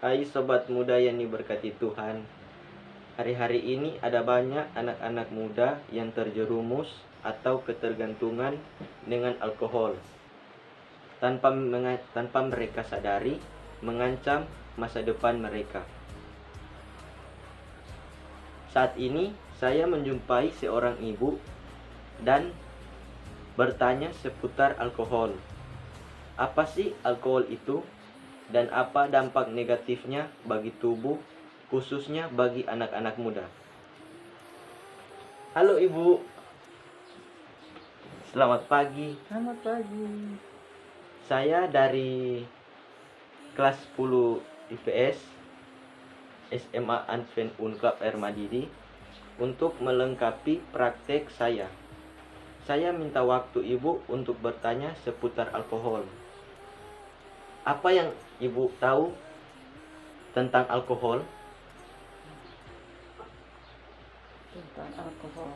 Hai sobat muda yang diberkati Tuhan. Hari-hari ini ada banyak anak-anak muda yang terjerumus atau ketergantungan dengan alkohol tanpa mereka sadari mengancam masa depan mereka. Saat ini saya menjumpai seorang ibu dan bertanya seputar alkohol. Apa sih alkohol itu? Dan apa dampak negatifnya bagi tubuh, khususnya bagi anak-anak muda? Halo Ibu, selamat pagi. Selamat pagi. Saya dari kelas 10 IPS SMA Advent Unclub Air Madidi untuk melengkapi praktek saya. Saya minta waktu Ibu untuk bertanya seputar alkohol. Apa yang Ibu tahu tentang alkohol? Tentang alkohol.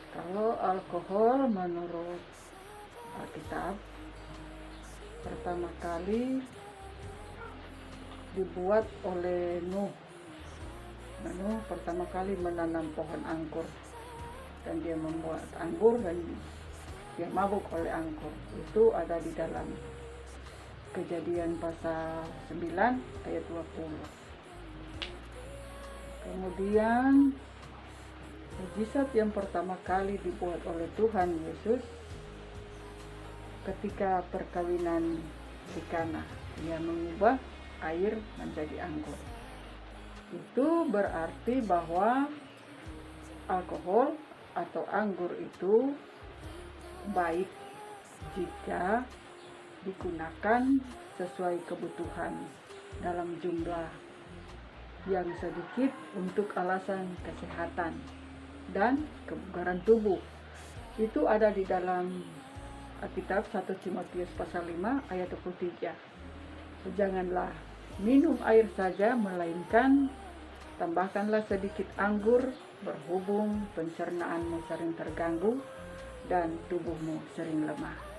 Kalau alkohol menurut Alkitab pertama kali dibuat oleh Nuh. Nuh pertama kali menanam pohon anggur dan dia membuat anggur dan dia mabuk oleh anggur. Itu ada di dalam Kejadian pasal 9 ayat 20. Kemudian mujizat yang pertama kali dibuat oleh Tuhan Yesus ketika perkawinan di Kana, dia mengubah air menjadi anggur. Itu berarti bahwa alkohol atau anggur itu baik jika digunakan sesuai kebutuhan dalam jumlah yang sedikit untuk alasan kesehatan dan kebugaran tubuh. Itu ada di dalam Alkitab 1 Timotius pasal 5 ayat 23. Janganlah minum air saja, melainkan tambahkanlah sedikit anggur, berhubung pencernaanmu sering terganggu dan tubuhmu sering lemah.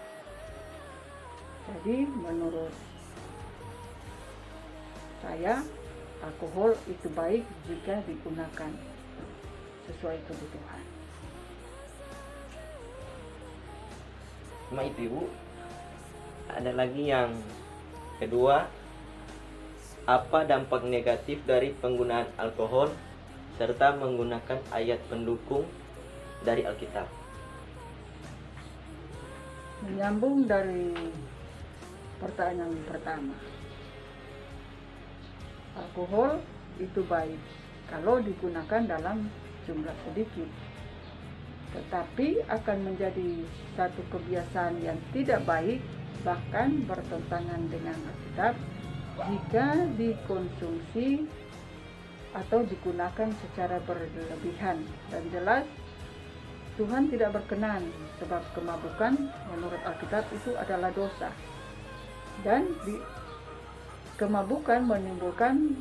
Jadi menurut saya alkohol itu baik jika digunakan sesuai kebutuhan. Cuma itu Ibu. Ada lagi yang kedua, apa dampak negatif dari penggunaan alkohol serta menggunakan ayat pendukung dari Alkitab? Menyambung dari pertanyaan pertama, alkohol itu baik kalau digunakan dalam jumlah sedikit, tetapi akan menjadi satu kebiasaan yang tidak baik, bahkan bertentangan dengan Alkitab jika dikonsumsi atau digunakan secara berlebihan. Dan jelas Tuhan tidak berkenan, sebab kemabukan menurut Alkitab itu adalah dosa. Dan kemabukan menimbulkan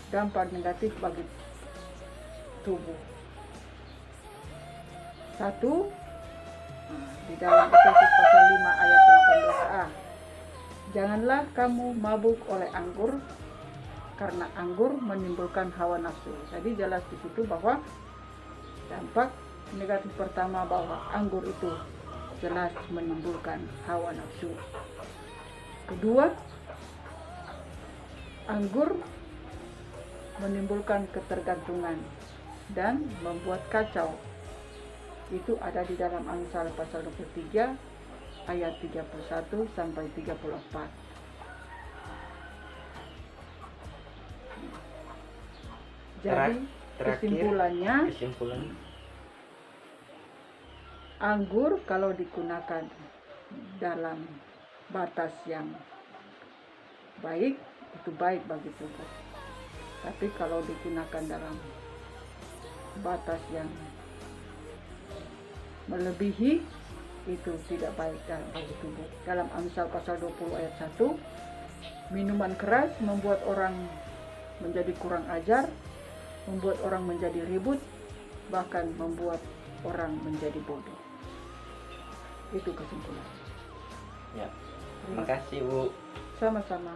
dampak negatif bagi tubuh. Satu, di dalam Efesus pasal 5 ayat 18a. Janganlah kamu mabuk oleh anggur, karena anggur menimbulkan hawa nafsu. Jadi jelas di situ bahwa dampak negatif pertama bahwa anggur itu jelas menimbulkan hawa nafsu. Kedua, anggur menimbulkan ketergantungan dan membuat kacau. Itu ada di dalam Amsal pasal 23 ayat 31 sampai 34. Jadi kesimpulannya, anggur kalau digunakan dalam batas yang baik itu baik bagi tubuh. Tapi kalau digunakan dalam batas yang melebihi itu tidak baik bagi tubuh. Dalam Amsal pasal 20 ayat 1, minuman keras membuat orang menjadi kurang ajar, membuat orang menjadi ribut, bahkan membuat orang menjadi bodoh. Itu kesimpulan. Ya. Terima kasih Bu. Sama-sama.